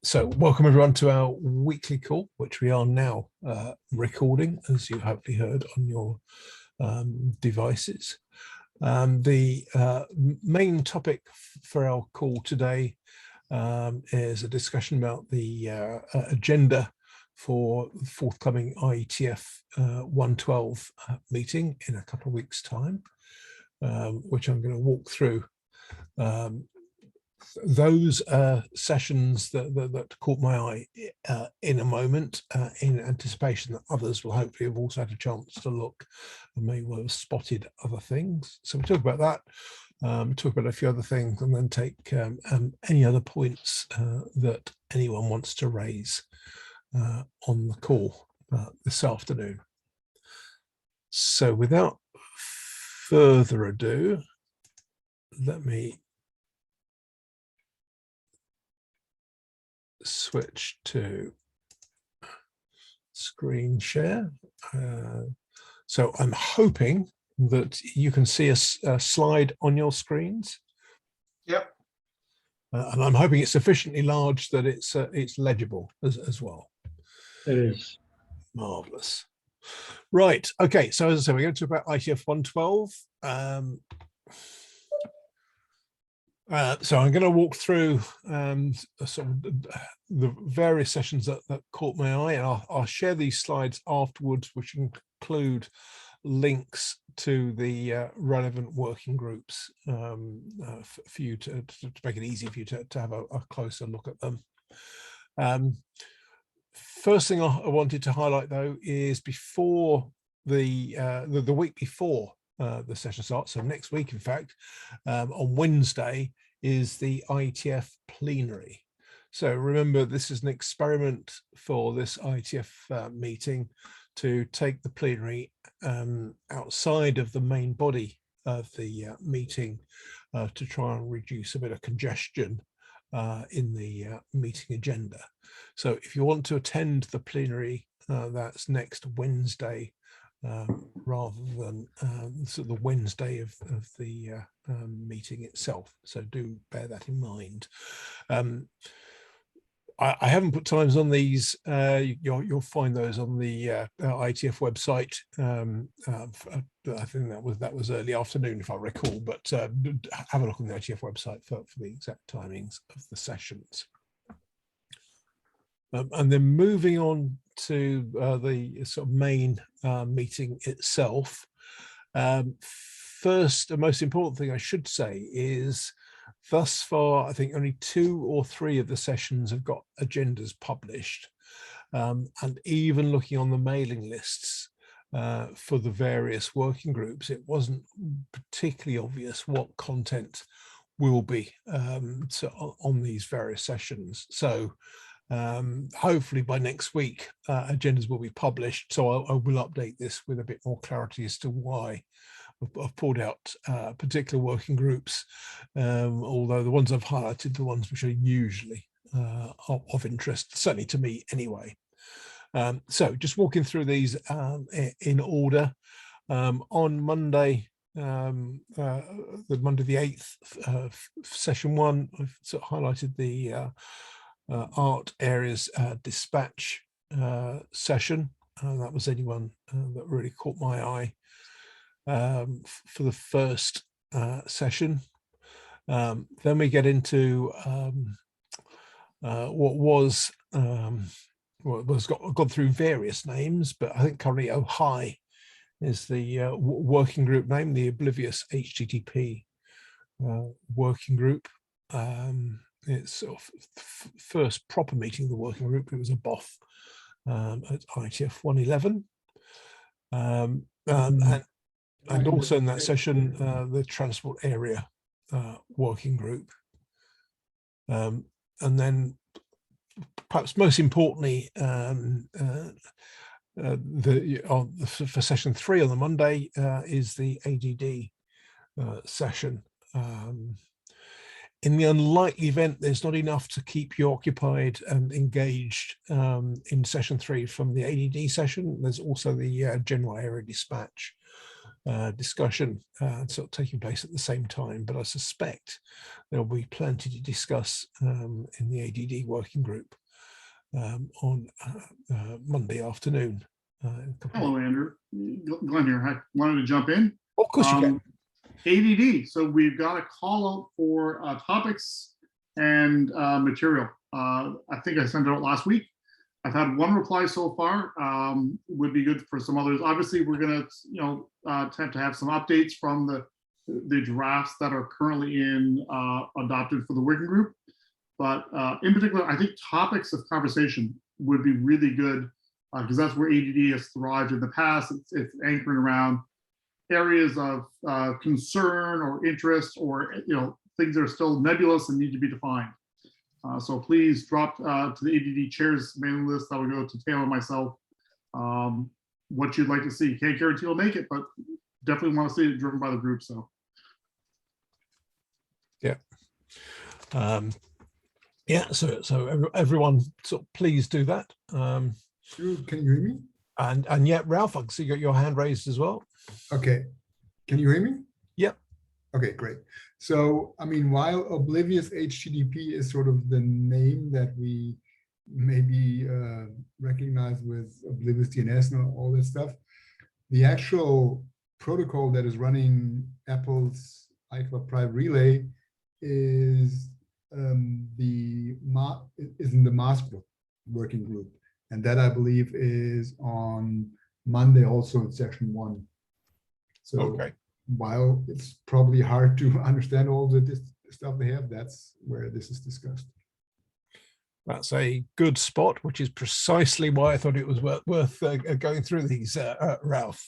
So welcome everyone to our weekly call, which we are now recording, as you hopefully heard on your devices. The main topic for our call today is a discussion about the agenda for the forthcoming IETF 112 meeting in a couple of weeks' time, which I'm going to walk through. Those sessions that caught my eye in a moment, in anticipation that others will hopefully have also had a chance to look and may well have spotted other things. So we'll talk about that, talk about a few other things, and then take any other points that anyone wants to raise on the call this afternoon. So without further ado, let me switch to screen share. So I'm hoping that you can see a slide on your screens. Yep. And I'm hoping it's sufficiently large that it's legible as well. It is. Marvelous. Right. Okay. So as I said, we're going to talk about IETF 112. So I'm going to walk through sort of the various sessions that caught my eye, and I'll share these slides afterwards, which include links to the relevant working groups for you to make it easy for you to have a closer look at them. First thing I wanted to highlight, though, is before the week before the session starts, so next week, in fact, on Wednesday is the IETF plenary. So remember, this is an experiment for this IETF meeting to take the plenary outside of the main body of the meeting to try and reduce a bit of congestion in the meeting agenda. So if you want to attend the plenary, that's next Wednesday, rather than sort of the Wednesday of the meeting itself. So do bear that in mind. I haven't put times on these. You'll find those on the IETF website. I think that was early afternoon, if I recall, but have a look on the IETF website for the exact timings of the sessions. And then moving on to the sort of main meeting itself. First and most important thing I should say is, thus far, I think only 2 or 3 of the sessions have got agendas published. And even looking on the mailing lists for the various working groups, it wasn't particularly obvious what content will be on these various sessions. So hopefully by next week, agendas will be published. So I will update this with a bit more clarity as to why I've pulled out particular working groups, although the ones I've highlighted, the ones which are usually of interest, certainly to me anyway. So just walking through these in order. On Monday, the Monday the 8th, session 1, I've sort of highlighted the art areas dispatch session. That was anyone that really caught my eye for the first session. Then we get into what was gone through various names, but I think currently OHI is the working group name, the Oblivious HTTP working group. It's sort of first proper meeting of the working group. It was a BOF at IETF 111. And also in that session, the transport area working group. And then perhaps most importantly, for session 3 on the Monday is the ADD session. In the unlikely event there's not enough to keep you occupied and engaged in session 3 from the ADD session, there's also the general area dispatch discussion sort of taking place at the same time, but I suspect there'll be plenty to discuss in the ADD working group on Monday afternoon. Hello, Andrew. Glenn here. I wanted to jump in. Of course you can. ADD. So we've got a call out for topics and material. I think I sent it out last week. I've had one reply so far. Would be good for some others. Obviously, we're going to, attempt to have some updates from the drafts that are currently in adopted for the working group. But in particular, I think topics of conversation would be really good because that's where ADD has thrived in the past. It's anchoring around areas of concern or interest, or things that are still nebulous and need to be defined. So please drop to the ADD chairs mailing list. That will go to Taylor and myself. What you'd like to see. Can't guarantee we'll make it, but definitely want to see it driven by the group. So yeah. Yeah, so everyone, sort of please do that. Can you hear me? And yeah, Ralph, I can see you got your hand raised as well. Okay, can you hear me? Yep. Okay, great. So, I mean, while Oblivious HTTP is sort of the name that we maybe recognize with Oblivious DNS and all this stuff, the actual protocol that is running Apple's iCloud Private Relay is in the mask working group, and that I believe is on Monday also in session 1. So okay, while it's probably hard to understand all the stuff they have, that's where this is discussed. That's a good spot, which is precisely why I thought it was worth going through these, Ralph.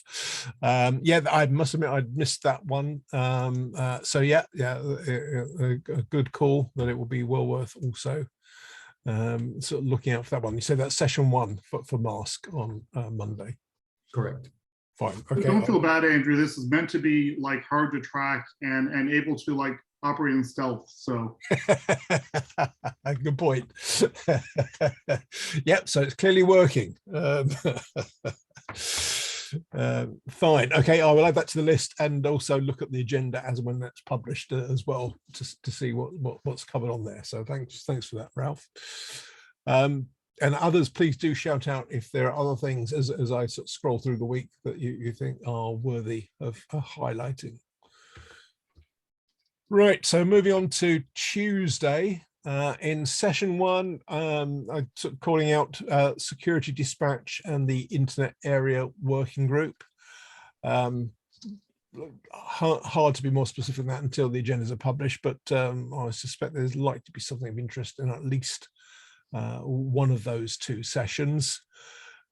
Yeah, I must admit I'd missed that one. So yeah, a good call that it will be well worth also sort of looking out for that one. You said that's session 1 for Mask on Monday. Correct. Fine. Okay. Don't feel bad, Andrew. This is meant to be like hard to track and able to like operate in stealth. So good point. Yep, so it's clearly working. Fine. Okay, I will add that to the list and also look at the agenda as when that's published as well to see what's covered on there. So thanks for that, Ralph. And others, please do shout out if there are other things as I sort of scroll through the week that you think are worthy of highlighting. Right, so moving on to Tuesday, in session 1, I'm sort of calling out security dispatch and the internet area working group. Hard to be more specific than that until the agendas are published, but I suspect there's likely to be something of interest in at least one of those 2 sessions.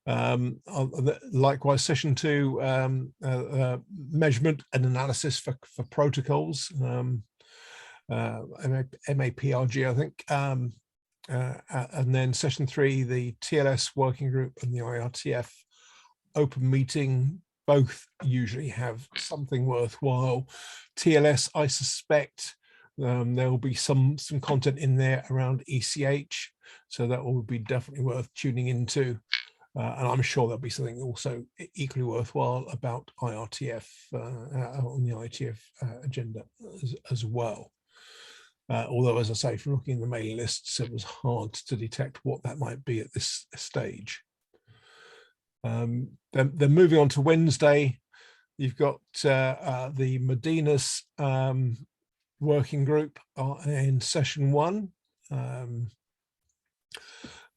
Likewise, session 2, measurement and analysis for protocols, MAPRG, I think, and then session 3, the TLS working group and the IETF open meeting both usually have something worthwhile. TLS, I suspect there will be some content in there around ECH, so that will be definitely worth tuning into. And I'm sure there'll be something also equally worthwhile about IRTF on the IETF agenda as well. Although, as I say, from looking in the mailing lists, it was hard to detect what that might be at this stage. Then moving on to Wednesday, you've got the Medina's working group in session 1.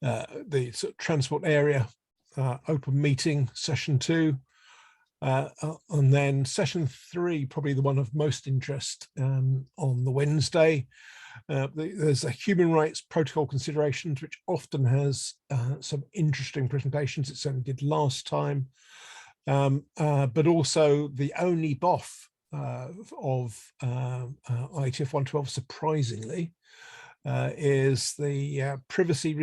The sort of transport area open meeting, session 2. And then session 3, probably the one of most interest on the Wednesday. There's a human rights protocol considerations, which often has some interesting presentations. It certainly did last time. But also the only BOF of IETF 112, surprisingly, is the privacy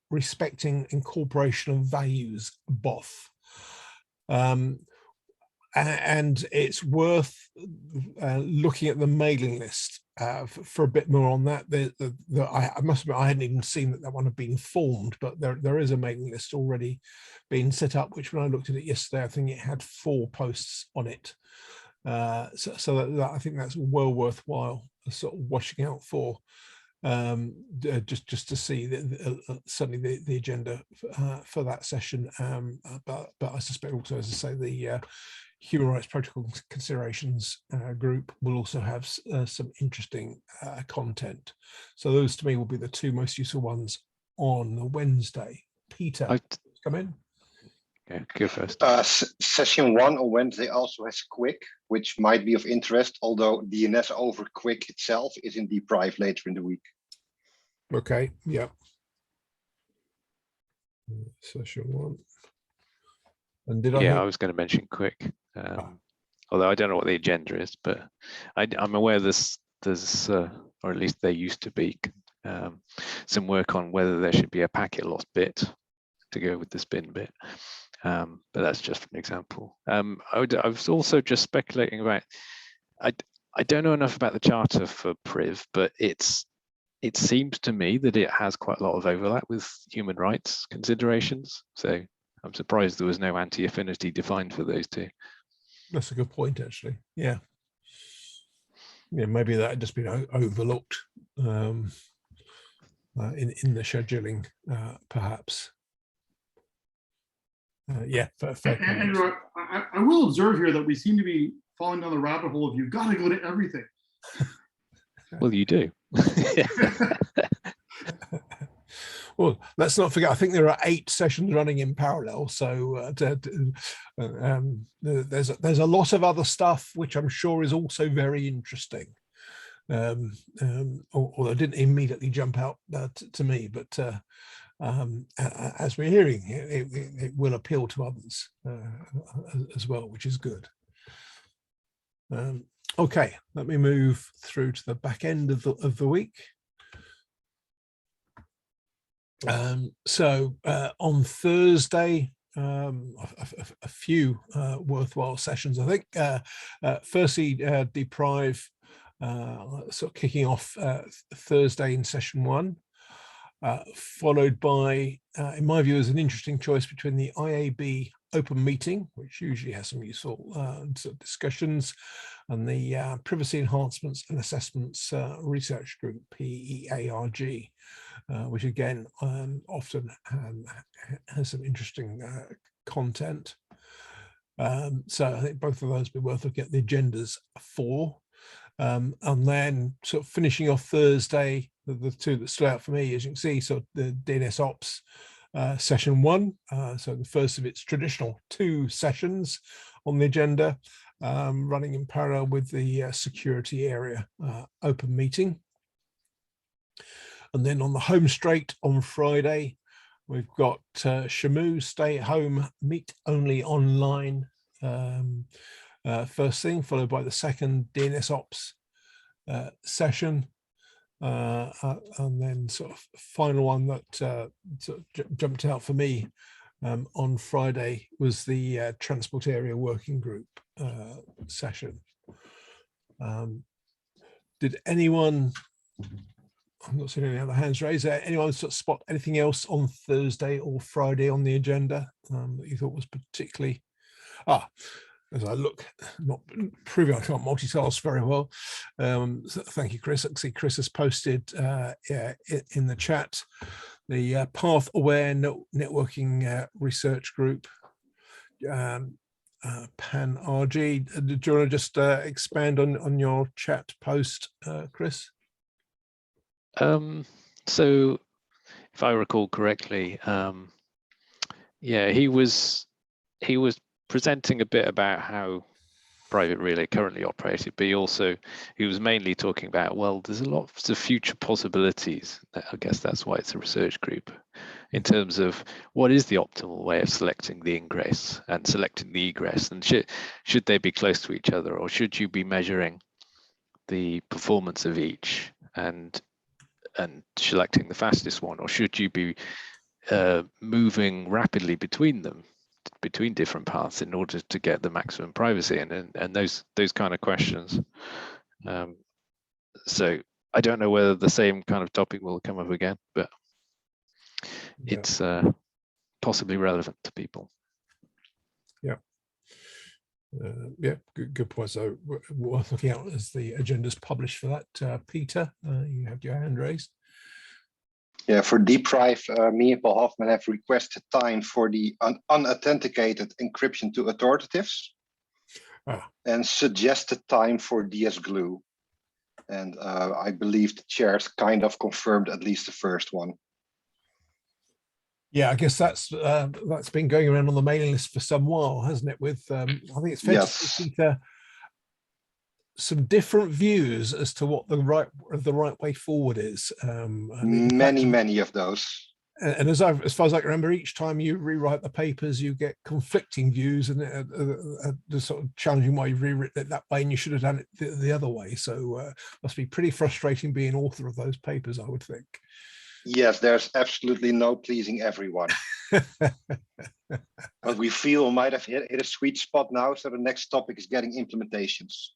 respecting incorporation of values BOF. and it's worth looking at the mailing list for a bit more on that. I must admit I hadn't even seen that one had been formed, but there is a mailing list already being set up, which when I looked at it yesterday, I think it had 4 posts on it. So that I think that's well worthwhile sort of watching out for, just to see certainly the agenda for that session, but I suspect also, as I say, the Human Rights Protocol Considerations group will also have some interesting content. So those to me will be the 2 most useful ones on the Wednesday. Peter, come in. Yeah, go first. Session 1 on Wednesday also has Quick, which might be of interest, although DNS over Quick itself is in debrief later in the week. Okay, yeah. Session 1. And did I was going to mention Quick, although I don't know what the agenda is, but I'm aware there's or at least there used to be some work on whether there should be a packet loss bit to go with the spin bit. But that's just an example. I was also just speculating about, I don't know enough about the charter for Priv, but it seems to me that it has quite a lot of overlap with human rights considerations. So I'm surprised there was no anti-affinity defined for those 2. That's a good point, actually. Yeah. Yeah, maybe that had just been overlooked in the scheduling, perhaps. Yeah, fair Andrew, I will observe here that we seem to be falling down the rabbit hole of you've got to go to everything. Well, you do. Well, let's not forget, I think there are 8 sessions running in parallel. So there's a lot of other stuff, which I'm sure is also very interesting. Although it didn't immediately jump out to me, but as we're hearing, it will appeal to others as well, which is good. Okay, let me move through to the back end of the week. So on Thursday, a few worthwhile sessions, I think. Firstly, Deprive, sort of kicking off Thursday in session 1. Followed by, in my view, is an interesting choice between the IAB open meeting, which usually has some useful sort of discussions, and the Privacy Enhancements and Assessments Research Group, PEARG, which again often has some interesting content. So I think both of those would be worth looking at the agendas for. And then sort of finishing off Thursday, the 2 that stood out for me, as you can see, so the DNS Ops session 1, so the first of its traditional 2 sessions on the agenda, running in parallel with the security area open meeting. And then on the home straight on Friday, we've got Shamu, stay at home, meet only online, first thing, followed by the second DNS Ops session, and then sort of final one that sort of jumped out for me on Friday was the Transport Area Working Group session. Did anyone, I'm not seeing any other hands raised, anyone sort of spot anything else on Thursday or Friday on the agenda that you thought was particularly, as I look, not proving I can't multitask very well. So thank you, Chris. I can see Chris has posted in the chat the Path Aware Networking Research Group, PAN-RG. Do you want to just expand on your chat post, Chris? So if I recall correctly, yeah, he was presenting a bit about how private relay currently operated, but he was mainly talking about, well, there's a lot of future possibilities. I guess that's why it's a research group, in terms of what is the optimal way of selecting the ingress and selecting the egress, and should they be close to each other, or should you be measuring the performance of each and selecting the fastest one, or should you be moving rapidly between them between different paths in order to get the maximum privacy and those kind of questions. So I don't know whether the same kind of topic will come up again, but Yeah. it's possibly relevant to people. Yeah. Yeah, good point. So we're looking out as the agenda's published for that. Peter, you have your hand raised. Yeah, for deprive, me and Paul Hoffman have requested time for the unauthenticated encryption to authoritative and suggested time for DS glue. And I believe the chairs kind of confirmed at least the first one. Yeah, I guess that's been going around on the mailing list for some while, hasn't it? With I think it's fair to say, Peter, some different views as to what the right way forward is. Many of those. And as far as I can remember, each time you rewrite the papers, you get conflicting views, and the sort of challenging why you've rewritten it that way, and you should have done it the other way. So must be pretty frustrating being author of those papers, I would think. Yes, there's absolutely no pleasing everyone. But we feel we might have hit a sweet spot now. So the next topic is getting implementations.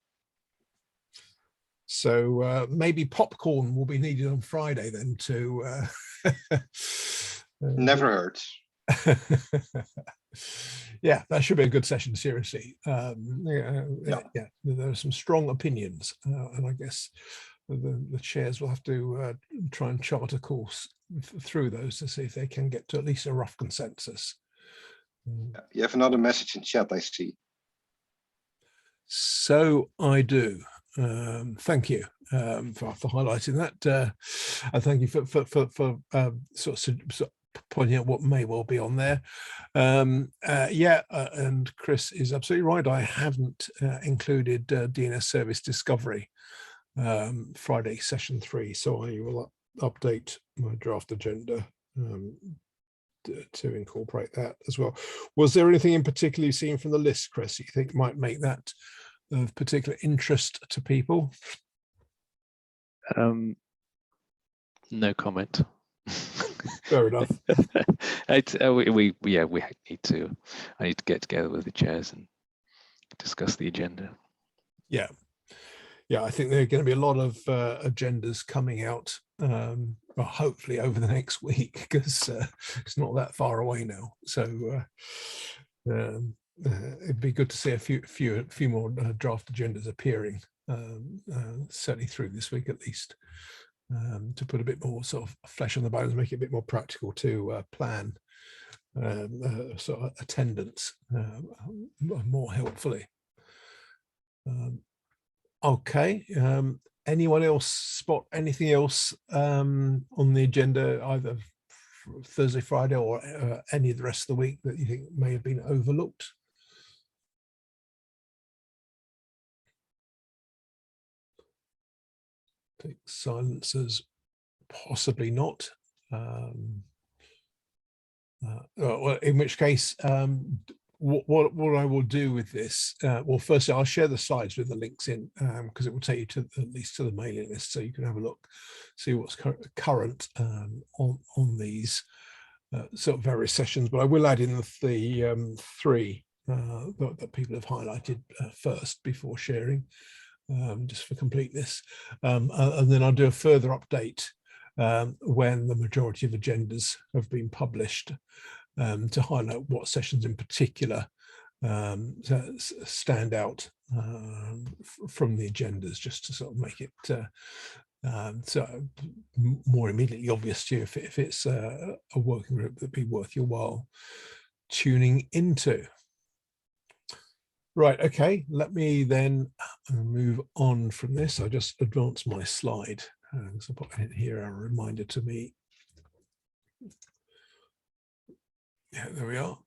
So maybe popcorn will be needed on Friday then to... Never hurts. Yeah, that should be a good session, seriously. Yeah, there are some strong opinions, and I guess the chairs will have to try and chart a course through those to see if they can get to at least a rough consensus. You have another message in chat, I see. So I do. Thank you for highlighting that. And thank you for sort of pointing out what may well be on there. Yeah, and Chris is absolutely right. I haven't included DNS service discovery Friday session 3, so I will update my draft agenda to incorporate that as well. Was there anything in particular you've seen from the list, Chris, you think might make that of particular interest to people? No comment. Fair enough. I need to get together with the chairs and discuss the agenda. Yeah, I think there are going to be a lot of agendas coming out, well, hopefully over the next week, because it's not that far away now. So it'd be good to see a few more draft agendas appearing, certainly through this week at least, to put a bit more sort of flesh on the bones, make it a bit more practical to plan sort of attendance more helpfully. Okay. Anyone else spot anything else on the agenda, either Thursday, Friday, or any of the rest of the week that you think may have been overlooked? Take silence as possibly not. Well, in which case, what I will do with this, well, firstly, I'll share the slides with the links in, because it will take you to at least to the mailing list, so you can have a look, see what's current on these sort of various sessions. But I will add in the 3 that people have highlighted first before sharing, just for completeness, and then I'll do a further update when the majority of agendas have been published, to highlight what sessions in particular stand out from the agendas, just to sort of make it so more immediately obvious to you if it's a working group that'd be worth your while tuning into. Right, okay, let me then move on from this. I'll just advance my slide. So I'll put in here a reminder to me. Yeah, there we are.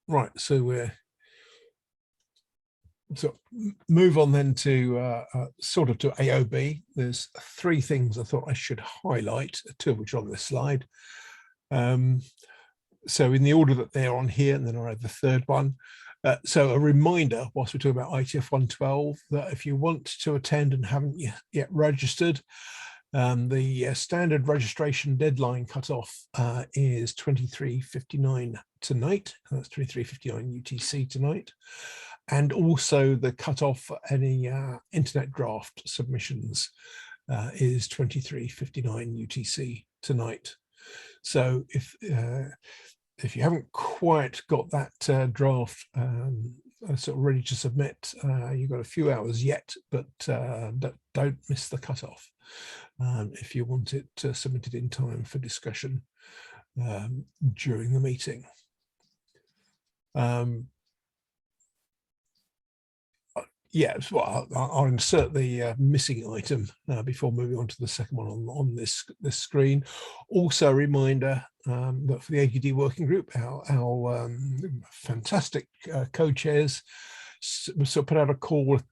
Right, so we're move on then to sort of to AOB. There's 3 things I thought I should highlight, 2 of which are on this slide. So in the order that they're on here, and then I'll add the 3rd one. So a reminder, whilst we're talking about IETF 112, that if you want to attend and haven't yet registered, The standard registration deadline cutoff is 23:59 tonight. That's 23:59 UTC tonight. And also the cutoff for any internet draft submissions is 23:59 UTC tonight. So if you haven't quite got that draft sort of ready to submit, you've got a few hours yet, but don't miss the cutoff if you want it submitted in time for discussion during the meeting. Yes, well, I'll insert the missing item before moving on to the second one on this screen. Also a reminder that for the AGD working group, our fantastic co-chairs so put out a call a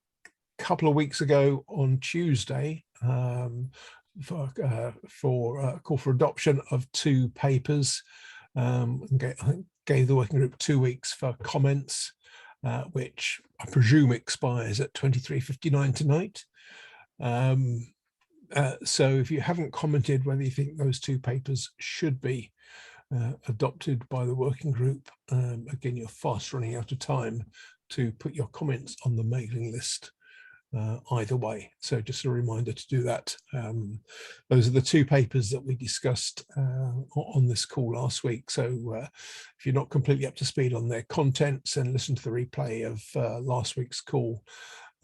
couple of weeks ago on Tuesday for a call for adoption of 2 papers. Gave the working group 2 weeks for comments, which I presume expires at 23:59 tonight. So if you haven't commented whether you think those 2 papers should be adopted by the working group, again, you're fast running out of time to put your comments on the mailing list either way. So just a reminder to do that. Those are the 2 papers that we discussed on this call last week. So if you're not completely up to speed on their contents, and listen to the replay of last week's call,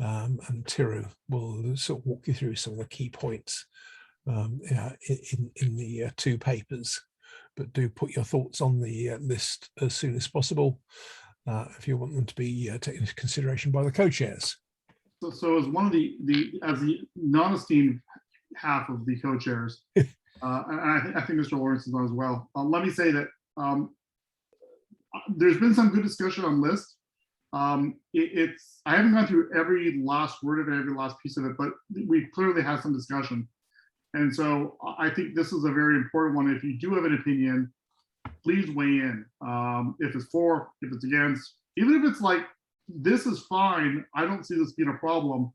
and Tiru will sort of walk you through some of the key points in the 2 papers. But do put your thoughts on the list as soon as possible if you want them to be taken into consideration by the co-chairs. So as one of as the non-esteemed half of the co-chairs, and I think Mr. Lawrence is on as well. Let me say that there's been some good discussion on list. I haven't gone through every last word of it, every last piece of it, but we clearly had some discussion. And so I think this is a very important one. If you do have an opinion, please weigh in. If it's for, if it's against, even if it's like, this is fine, I don't see this being a problem.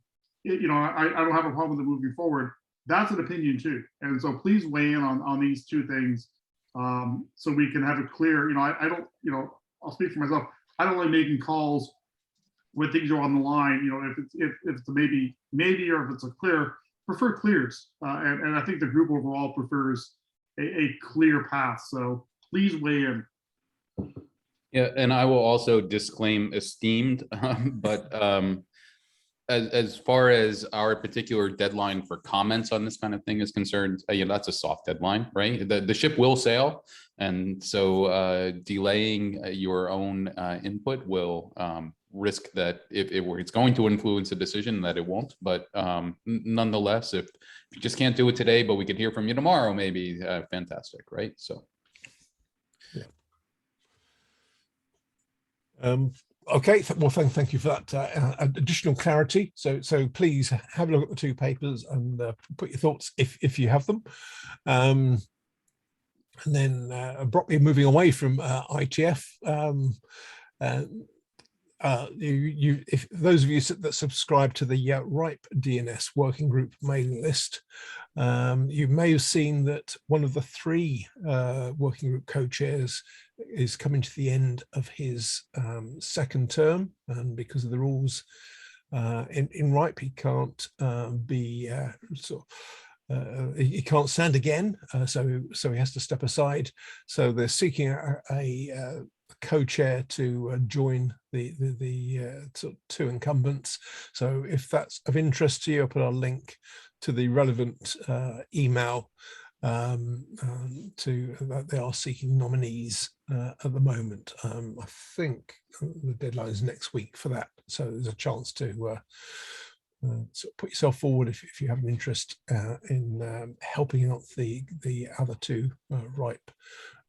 I don't have a problem with it moving forward. That's an opinion too. And so please weigh in on these 2 things so we can have it clear. I don't, I'll speak for myself. I don't like making calls when things are on the line. If it's a maybe, or if it's a clear, prefer clears. And I think the group overall prefers a clear path. So please weigh in. Yeah, and I will also disclaim esteemed, but as far as our particular deadline for comments on this kind of thing is concerned, that's a soft deadline, right? The ship will sail, and so delaying your own input will risk that if it's going to influence a decision, that it won't. But nonetheless, if you just can't do it today, but we could hear from you tomorrow, maybe fantastic, right? So. Okay, well, thank you for that additional clarity. So please have a look at the 2 papers and put your thoughts if you have them. And then abruptly moving away from IETF, if those of you that subscribe to the RIPE DNS working group mailing list, you may have seen that one of the 3 working group co-chairs is coming to the end of his 2nd term, and because of the rules in RIPE, he can't he can't stand again, so he has to step aside. So they're seeking a co-chair to join the 2 incumbents. So if that's of interest to you, I'll put a link to the relevant email that they are seeking nominees at the moment. I think the deadline is next week for that, so there's a chance to sort of put yourself forward if you have an interest in helping out the other 2 RIPE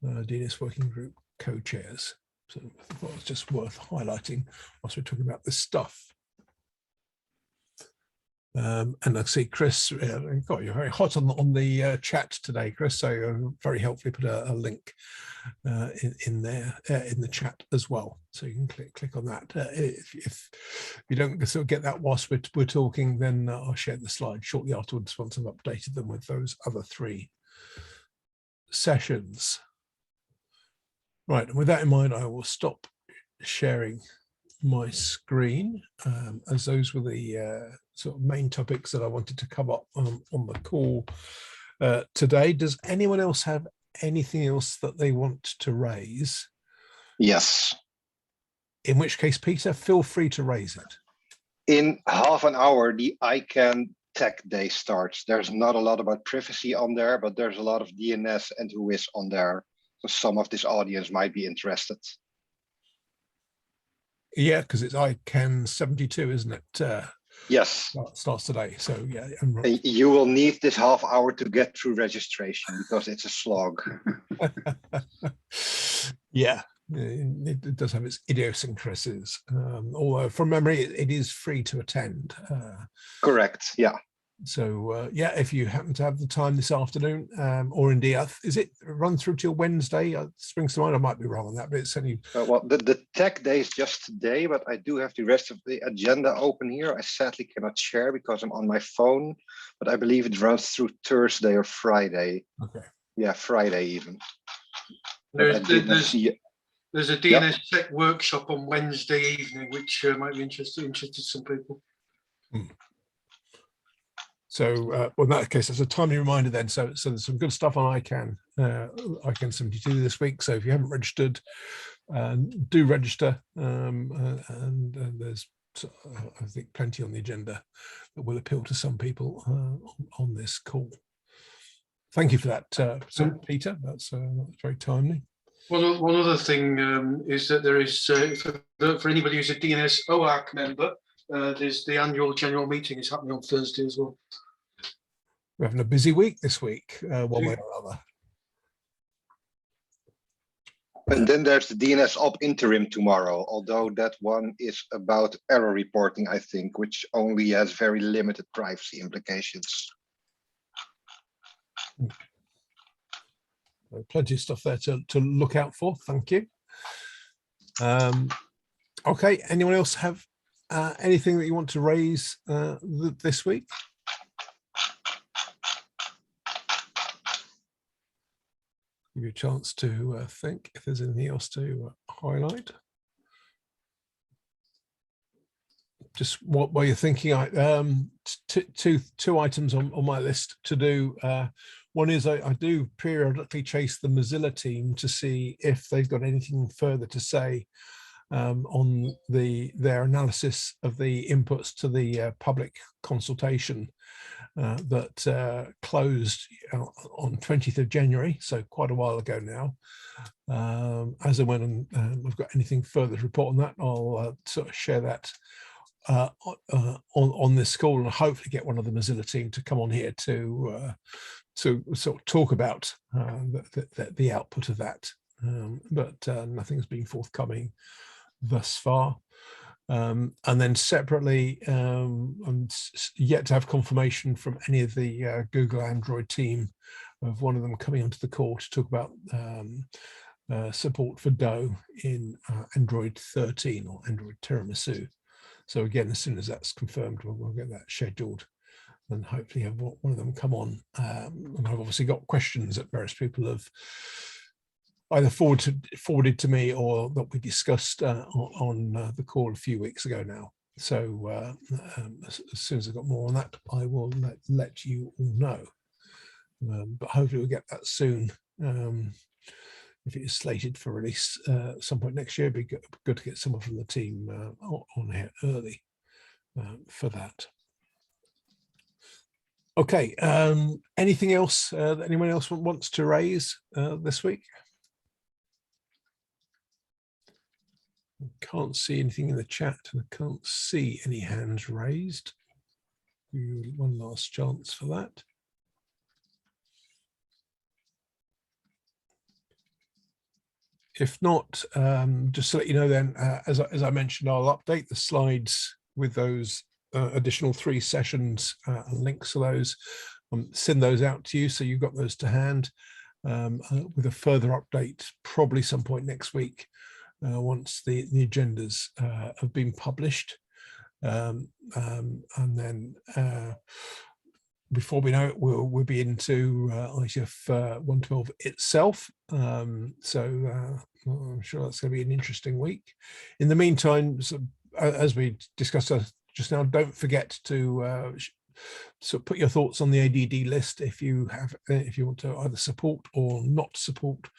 DNS working group co-chairs. So I thought it was just worth highlighting whilst we're talking about this stuff. And I see Chris, God, you're very hot on the chat today, Chris. So you very helpfully put a link in there in the chat as well. So you can click on that. If you don't sort of get that whilst we're talking, then I'll share the slide shortly afterwards once I've updated them with those other 3 sessions. Right, and with that in mind, I will stop sharing my screen, as those were the sort of main topics that I wanted to cover on the call today. Does anyone else have anything else that they want to raise? Yes. In which case, Peter, feel free to raise it. In half an hour, the ICANN Tech Day starts. There's not a lot about privacy on there, but there's a lot of DNS and whois on there. So some of this audience might be interested. Yeah, because it's ICANN 72, isn't it? Yes. Starts today. So yeah. You will need this half hour to get through registration because it's a slog. Yeah, it does have its idiosyncrasies. Although from memory, it is free to attend. Correct. Yeah. So yeah, if you happen to have the time this afternoon, or indeed, is it run through till Wednesday? Springs to mind. I might be wrong on that, but it's only. Well, the tech day is just today, but I do have the rest of the agenda open here. I sadly cannot share because I'm on my phone, but I believe it runs through Thursday or Friday. Okay. Yeah, Friday even. There's a DNS tech workshop on Wednesday evening, which might be interested some people. So, well, in that case, it's a timely reminder then. So there's some good stuff on ICANN 72 this week. So if you haven't registered, do register. And there's, I think, plenty on the agenda that will appeal to some people on this call. Thank you for that, Peter. That's very timely. One other thing is that there is, for anybody who's a DNS OARC member, there's the annual general meeting is happening on Thursday as well. We're having a busy week this week, one way or another. And then there's the DNS op interim tomorrow, although that one is about error reporting, I think, which only has very limited privacy implications. Plenty of stuff there to look out for. Thank you. Okay, anyone else have anything that you want to raise this week? Give you a chance to think if there's anything else to highlight. Just while you're thinking, two items on my list to do. One is I do periodically chase the Mozilla team to see if they've got anything further to say on their analysis of the inputs to the public consultation that closed on 20th of January, so quite a while ago now. As and when we've got anything further to report on that, I'll sort of share that on this call, and hopefully get one of the Mozilla team to come on here to sort of talk about the output of that. But nothing's been forthcoming thus far. And then separately, I'm yet to have confirmation from any of the Google Android team of one of them coming onto the call to talk about support for DOE in Android 13 or Android Tiramisu. So again, as soon as that's confirmed, we'll get that scheduled and hopefully have one of them come on. And I've obviously got questions that various people have either forwarded to me or that we discussed on the call a few weeks ago now. So as soon as I've got more on that, I will let you all know. But hopefully we'll get that soon. If it is slated for release some point next year, it'd be good to get someone from the team on here early for that. Okay, anything else that anyone else wants to raise this week? Can't see anything in the chat, and I can't see any hands raised. One last chance for that. If not, just to let you know then, as I mentioned, I'll update the slides with those additional 3 sessions and links to those. Send those out to you so you've got those to hand, with a further update probably some point next week once the agendas have been published. And then before we know it, we'll be into IETF 112 itself. So I'm sure that's going to be an interesting week. In the meantime, as we discussed just now, don't forget to so put your thoughts on the ADD list if you want to either support or not support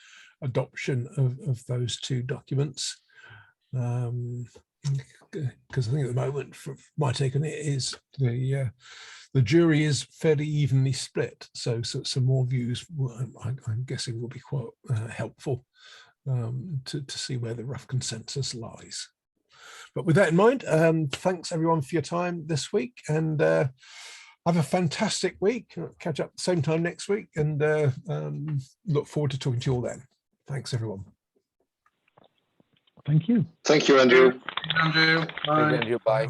adoption of those 2 documents. Because I think at the moment, my take on it is the jury is fairly evenly split. So some more views, I'm guessing, will be quite helpful to see where the rough consensus lies. But with that in mind, thanks everyone for your time this week, and have a fantastic week. Catch up at the same time next week, and look forward to talking to you all then. Thanks everyone. Thank you. Thank you, Andrew. Andrew, bye. Andrew, bye.